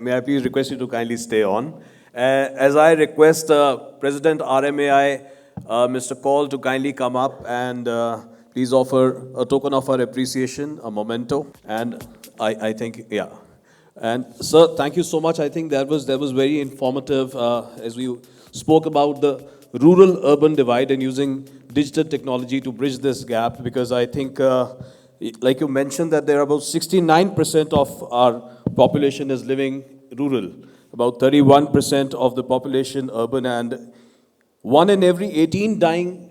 may I please request you to kindly stay on? As I request President RMAI, Mr. Kaul, to kindly come up and please offer a token of our appreciation, a memento. And I think, yeah. And sir, thank you so much. I think that was very informative as we spoke about the rural-urban divide and using digital technology to bridge this gap. Because I think, like you mentioned, that there are about 69% of our population is living rural, about 31% of the population urban, and 1 in every 18 dying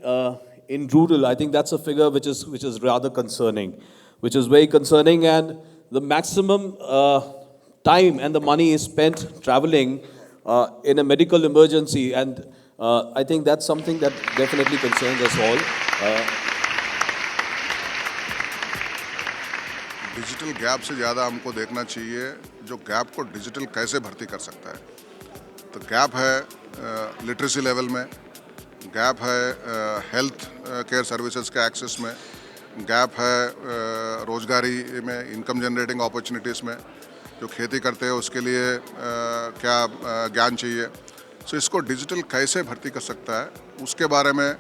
in rural. I think that's a figure which is rather concerning, which is very concerning, and the maximum time and the money is spent traveling in a medical emergency, and I think that's something that definitely concerns us all. Digital gap से ज़्यादा हमको देखना चाहिए जो gap को digital कैसे भर्ती कर सकता है। तो गैप है लिटरेसी लेवल में, गैप है हेल्थ केयर सर्विसेज के एक्सेस में, गैप है रोजगारी में, इनकम जनरेटिंग अपॉर्चुनिटीज़ में, जो खेती करते हैं उसके लिए क्या ज्ञान चाहिए। सो इसको डिजिटल कैसे भर्ती कर सकता है उसके बारे में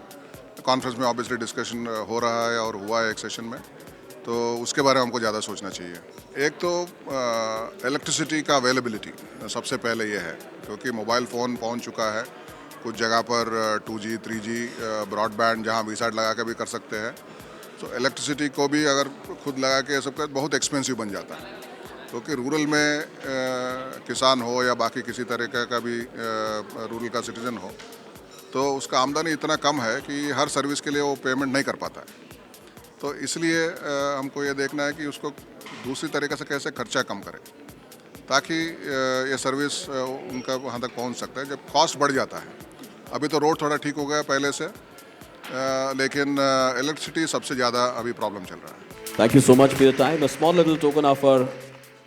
कॉन्फ्रेंस में ऑब्वियसली डिस्कशन हो रहा है और हुआ है एक सेशन में, तो उसके बारे में हमको ज़्यादा सोचना चाहिए। एक तो इलेक्ट्रिसिटी का अवेलेबिलिटी सबसे पहले ये है, क्योंकि मोबाइल फ़ोन पहुंच चुका है कुछ जगह पर 2G 3G ब्रॉडबैंड जहां वीसैट लगा के भी कर सकते हैं। तो इलेक्ट्रिसिटी को भी अगर खुद लगा के सबका बहुत एक्सपेंसिव बन जाता है, क्योंकि रूरल में किसान हो या बाकी किसी तरीके का भी रूरल का सिटीज़न हो तो उसका आमदनी इतना कम है कि हर सर्विस के लिए वो पेमेंट नहीं कर पाता है। तो इसलिए हमको ये देखना है कि उसको दूसरी तरीके से कैसे खर्चा कम करें ताकि ये सर्विस उनका वहाँ तक पहुँच सकता है। जब कॉस्ट बढ़ जाता है, अभी तो रोड थोड़ा ठीक हो गया पहले से, लेकिन इलेक्ट्रिसिटी सबसे ज़्यादा अभी प्रॉब्लम चल रहा है। Thank you so much for your time. A small little token of our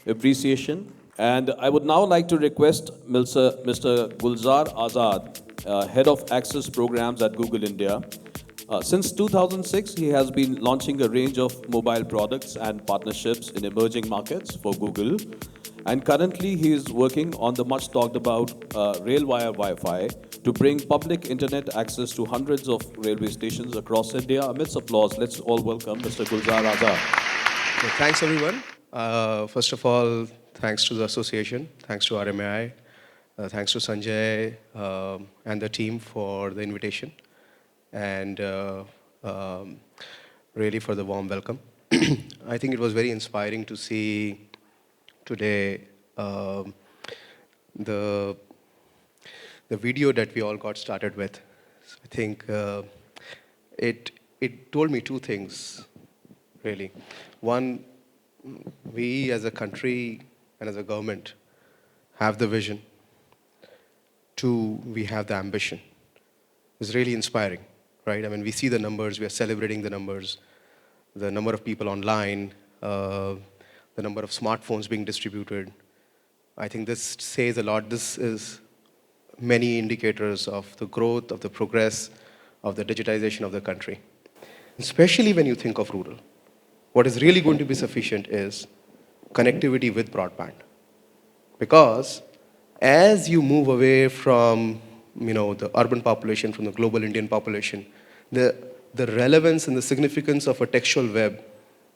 appreciation. And I would now like to request Mr. Gulzar Azad, Head of Access Programs at Google India. Since 2006, he has been launching a range of mobile products and partnerships in emerging markets for Google. And currently, he is working on the much talked about Railwire Wi-Fi to bring public internet access to hundreds of railway stations across India. Amidst applause, let's all welcome Mr. Gulzar Azad. Thanks, everyone. First of all, thanks to the association, thanks to RMAI, thanks to Sanjay and the team for the invitation, and really for the warm welcome. I think it was very inspiring to see today the video that we all got started with. I think it told me two things, really. One, we as a country and as a government have the vision. Two, we have the ambition. It's really inspiring, right? I mean, we see the numbers, we are celebrating the numbers, the number of people online, the number of smartphones being distributed. I think this says a lot. This is many indicators of the growth, of the progress, of the digitization of the country. Especially when you think of rural. What is really going to be sufficient is connectivity with broadband. Because as you move away from the urban population, from the global Indian population, the relevance and the significance of a textual web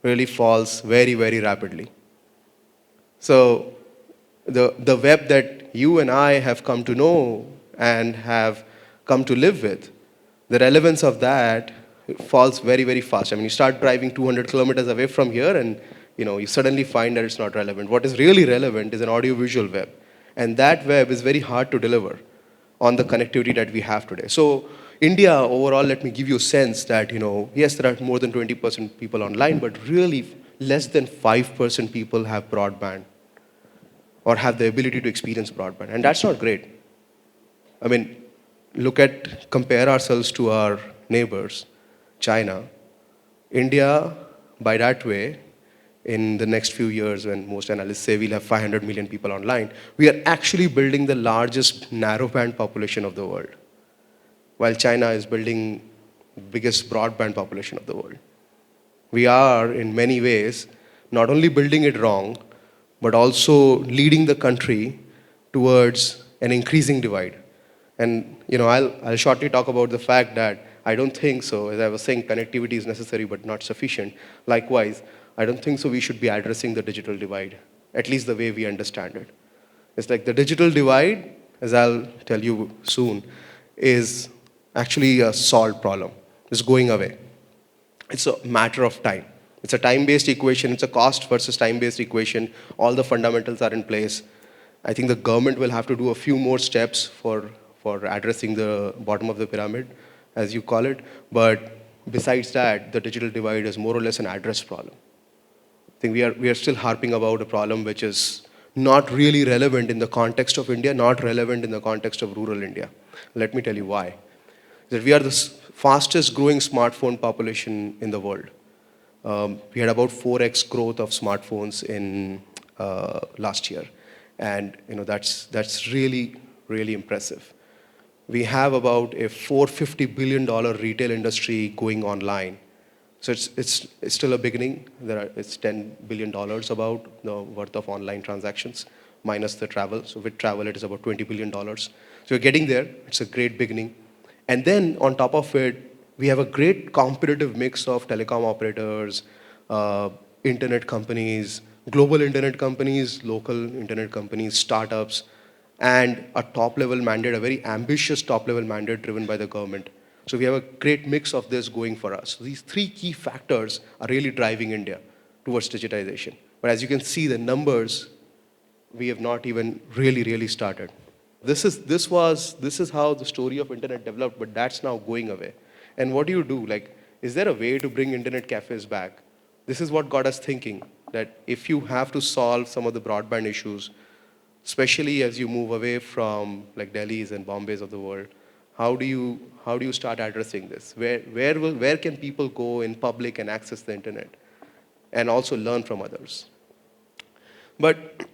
really falls very, very rapidly. So the web that you and I have come to know and have come to live with, the relevance of that falls very, very fast. I mean, you start driving 200 kilometers away from here and you suddenly find that it's not relevant. What is really relevant is an audiovisual web. And that web is very hard to deliver on the connectivity that we have today. So India overall, let me give you a sense that, yes, there are more than 20% people online, but really less than 5% people have broadband or have the ability to experience broadband. And that's not great. I mean, compare ourselves to our neighbors, China. India, by that way, in the next few years, when most analysts say we'll have 500 million people online, we are actually building the largest narrowband population of the world, while China is building the biggest broadband population of the world. We are, in many ways, not only building it wrong, but also leading the country towards an increasing divide. And I'll shortly talk about the fact that I don't think so. As I was saying, connectivity is necessary but not sufficient. Likewise, I don't think so we should be addressing the digital divide, at least the way we understand it. It's like the digital divide, as I'll tell you soon, is actually a solved problem. It's going away. It's a matter of time. It's a time-based equation. It's a cost versus time-based equation. All the fundamentals are in place. I think the government will have to do a few more steps for addressing the bottom of the pyramid, as you call it. But besides that, the digital divide is more or less an address problem. I think we are still harping about a problem which is not really relevant in the context of India, not relevant in the context of rural India. Let me tell you why. That we are the fastest growing smartphone population in the world. We had about 4x growth of smartphones in last year. And that's really, really impressive. We have about a $450 billion retail industry going online. So it's still a beginning. It's $10 billion about the worth of online transactions, minus the travel. So with travel, it is about $20 billion. So we're getting there. It's a great beginning. And then on top of it, we have a great competitive mix of telecom operators, internet companies, global internet companies, local internet companies, startups, and a top-level mandate, a very ambitious top-level mandate driven by the government. So we have a great mix of this going for us. So these three key factors are really driving India towards digitization. But as you can see, the numbers, we have not even really started. This is how the story of internet developed, but that's now going away. And what do you do? Like, is there a way to bring internet cafes back? This is what got us thinking, that if you have to solve some of the broadband issues, especially as you move away from like Delhi's and Bombay's of the world, how do you start addressing this? Where can people go in public and access the internet and also learn from others? But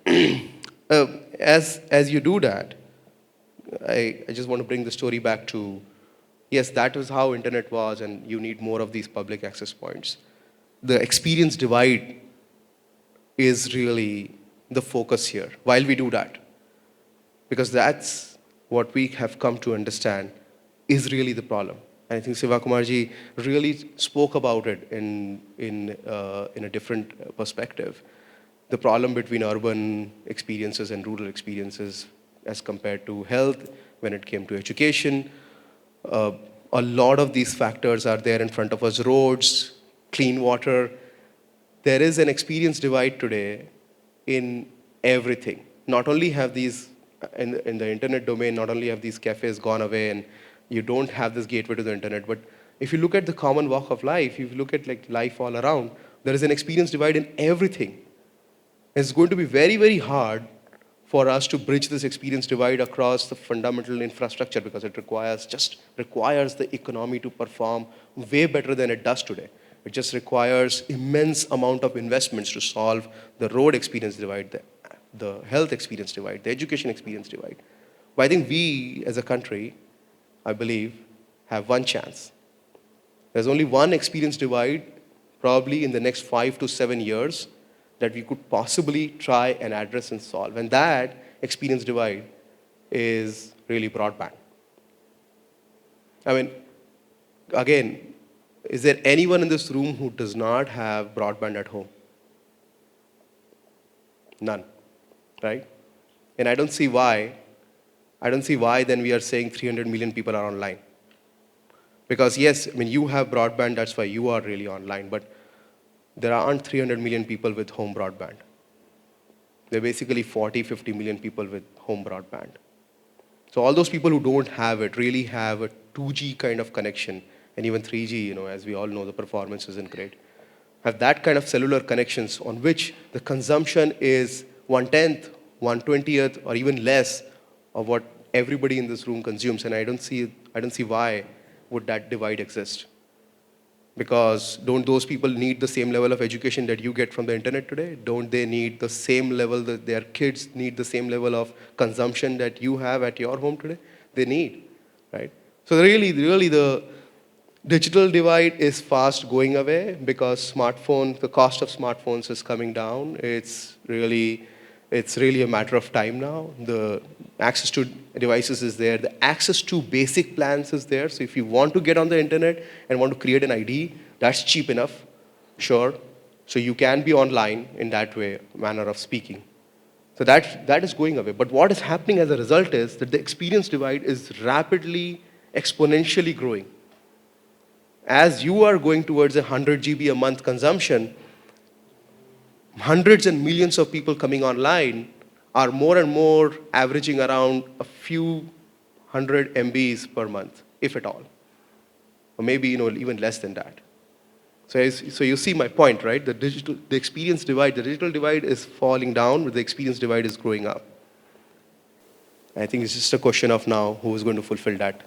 as you do that, I just want to bring the story back to, yes, that was how internet was, and you need more of these public access points. The experience divide is really the focus here while we do that, because that's what we have come to understand is really the problem. And I think Siva Kumarji really spoke about it in a different perspective. The problem between urban experiences and rural experiences as compared to health, when it came to education. A lot of these factors are there in front of us: roads, clean water. There is an experience divide today in everything. Not only have these, in the internet domain, not only have these cafes gone away and you don't have this gateway to the internet, but if you look at the common walk of life, if you look at like life all around, there is an experience divide in everything. It's going to be very hard for us to bridge this experience divide across the fundamental infrastructure, because it requires the economy to perform way better than it does today. It just requires immense amount of investments to solve the road experience divide, the health experience divide, the education experience divide. But I think we as a country, I believe, have one chance. There's only one experience divide probably in the next 5 to 7 years that we could possibly try and address and solve. And that experience divide is really broadband. I mean, again, is there anyone in this room who does not have broadband at home? None, right? And I don't see why then we are saying 300 million people are online. Because yes, I mean, you have broadband, that's why you are really online, but there aren't 300 million people with home broadband. There are basically 40, 50 million people with home broadband. So all those people who don't have it really have a 2G kind of connection, and even 3G, as we all know, the performance isn't great. Have that kind of cellular connections on which the consumption is 1/10, 1/20th, or even less of what everybody in this room consumes, and I don't see why would that divide exist. Because don't those people need the same level of education that you get from the internet today? Don't they need the same level, that their kids need the same level of consumption that you have at your home today? They need, right? So really the digital divide is fast going away because the cost of smartphones is coming down. It's really It's really a matter of time now. The access to devices is there. The access to basic plans is there. So if you want to get on the internet and want to create an ID, that's cheap enough, sure. So you can be online in that way, manner of speaking. So that is going away. But what is happening as a result is that the experience divide is rapidly, exponentially growing. As you are going towards a 100 GB a month consumption, hundreds and millions of people coming online are more and more averaging around a few hundred MBs per month, if at all. Or maybe even less than that. So you see my point, right? The digital divide is falling down, but the experience divide is growing up. I think it's just a question of now who's going to fulfill that,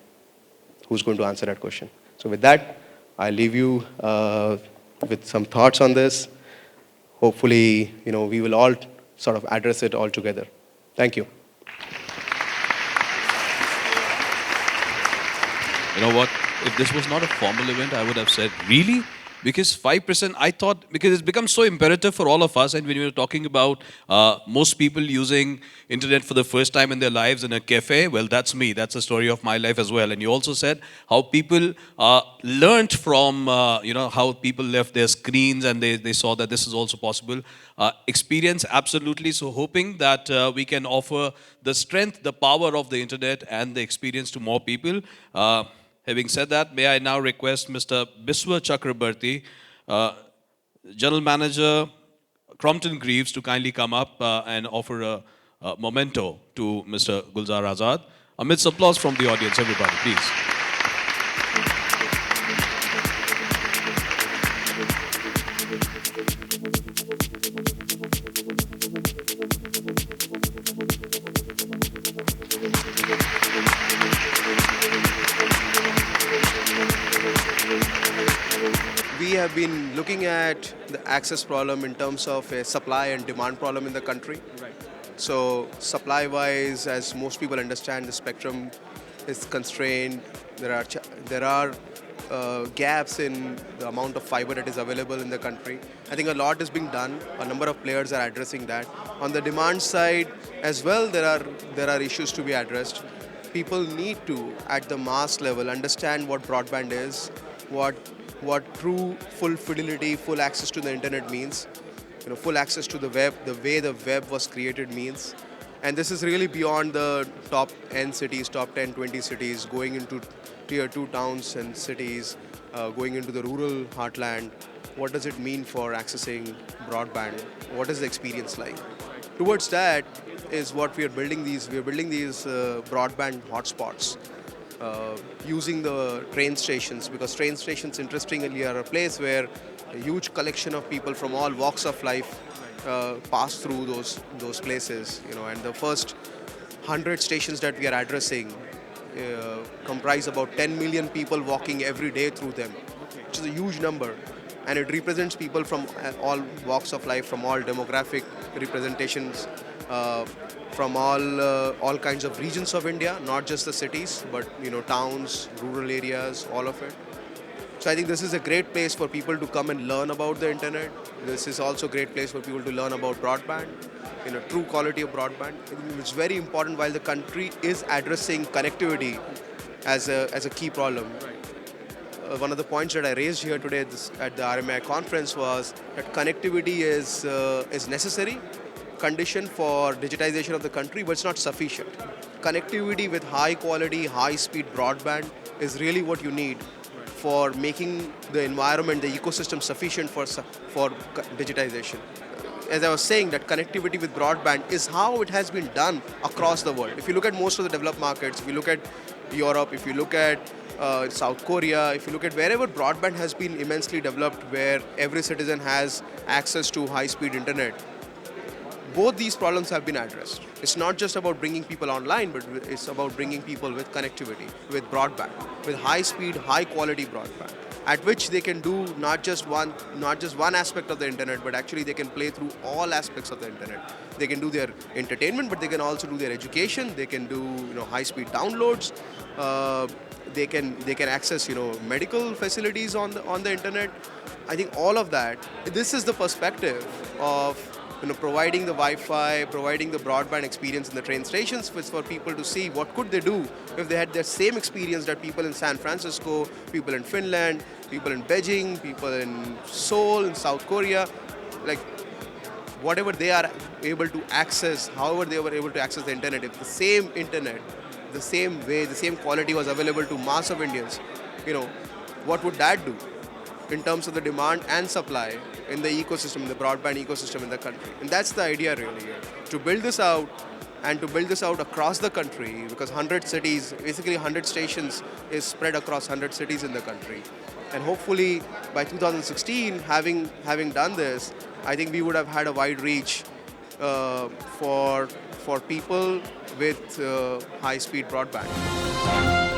who's going to answer that question. So with that, I leave you with some thoughts on this. Hopefully, we will all sort of address it all together. Thank you. You know what? If this was not a formal event, I would have said, really? Because 5%, I thought, because it's become so imperative for all of us, and when we were talking about most people using internet for the first time in their lives in a cafe, well, that's me. That's the story of my life as well. And you also said how people learned from, how people left their screens and they saw that this is also possible. Experience, absolutely. So hoping that we can offer the strength, the power of the internet and the experience to more people. Having said that, may I now request Mr. Biswa Chakrabarti, General Manager, Crompton Greaves, to kindly come up and offer a memento to Mr. Gulzar Azad. Amidst applause from the audience, everybody, please. We have been looking at the access problem in terms of a supply and demand problem in the country. Right. So supply-wise, as most people understand, the spectrum is constrained. There are gaps in the amount of fiber that is available in the country. I think a lot is being done. A number of players are addressing that. On the demand side as well, there are issues to be addressed. People need to, at the mass level, understand what broadband is, what true full fidelity, full access to the internet means, full access to the web, the way the web was created means. And this is really beyond the top N cities, top 10, 20 cities, going into tier 2 towns and cities, going into the rural heartland. What does it mean for accessing broadband? What is the experience like? Towards that is what we are building these broadband hotspots. Using the train stations, because train stations, interestingly, are a place where a huge collection of people from all walks of life pass through those places. And the first 100 stations that we are addressing comprise about 10 million people walking every day through them, which is a huge number. And it represents people from all walks of life, from all demographic representations, from all kinds of regions of India, not just the cities, but towns, rural areas, all of it. So I think this is a great place for people to come and learn about the internet. This is also a great place for people to learn about broadband, true quality of broadband. I think it's very important while the country is addressing connectivity as a key problem. One of the points that I raised here today at the RMI conference was that connectivity is necessary condition for digitization of the country, but it's not sufficient. Connectivity with high quality, high speed broadband is really what you need for making the environment, the ecosystem sufficient for digitization. As I was saying, that connectivity with broadband is how it has been done across the world. If you look at most of the developed markets, if you look at Europe, if you look at South Korea, if you look at wherever broadband has been immensely developed, where every citizen has access to high-speed internet, both these problems have been addressed. It's not just about bringing people online, but it's about bringing people with connectivity, with broadband, with high-speed, high-quality broadband, at which they can do not just one aspect of the internet, but actually they can play through all aspects of the internet. They can do their entertainment, but they can also do their education. They can do high-speed downloads. They can access medical facilities on the internet. I think all of that. This is the perspective of providing the Wi-Fi, providing the broadband experience in the train stations for people to see what could they do if they had the same experience that people in San Francisco, people in Finland, people in Beijing, people in Seoul, in South Korea, like whatever they are able to access, however they were able to access the internet, if the same internet, the same way, the same quality was available to mass of Indians, what would that do in terms of the demand and supply in the ecosystem, in the broadband ecosystem in the country? And that's the idea really here, to build this out and to build this out across the country, because 100 cities, basically 100 stations is spread across 100 cities in the country. And hopefully by 2016, having done this, I think we would have had a wide reach for people with high-speed broadband.